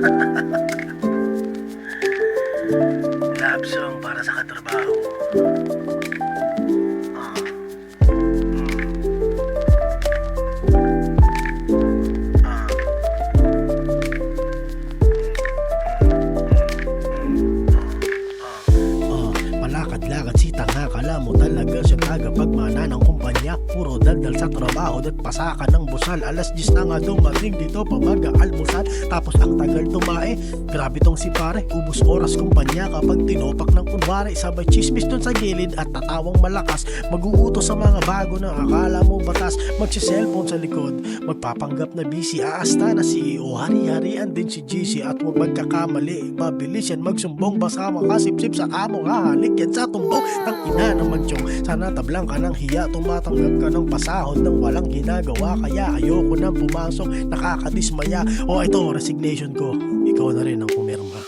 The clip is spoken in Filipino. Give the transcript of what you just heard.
Love song para sa katrabaho mo. Ah. Ah. Palakad-lakad si tanga, kala mo talaga siya tagapagmana ng kumpanya. Puro daldal sa trabaho at pasaka ng busal. Alas 10 na nga dumating dito pa mag-aalmusal. Tapos ang tagal tumae, grabe tong si pare. Ubus oras kumpanya kapag tinopak ng kunwari. Sabay chismis dun sa gilid at tatawang malakas. Mag-uutos sa mga bago na akala mo batas. Magsi-cellphone sa likod, magpapanggap na busy. Aasta na CEO, hari-harian din si GC. At huwag magkakamali, mabilis yan magsumbong. Basta makasipsip sa among hahalik yan sa tumbong ng ina ng magtiyong. Sana tablang ka ng hiya, tumatanggap ka ng pasahod nang walang ginagawa. Kaya ayoko nang pumasok, nakakadismaya. O ito, resignation ko, ikaw na rin ang pumirma.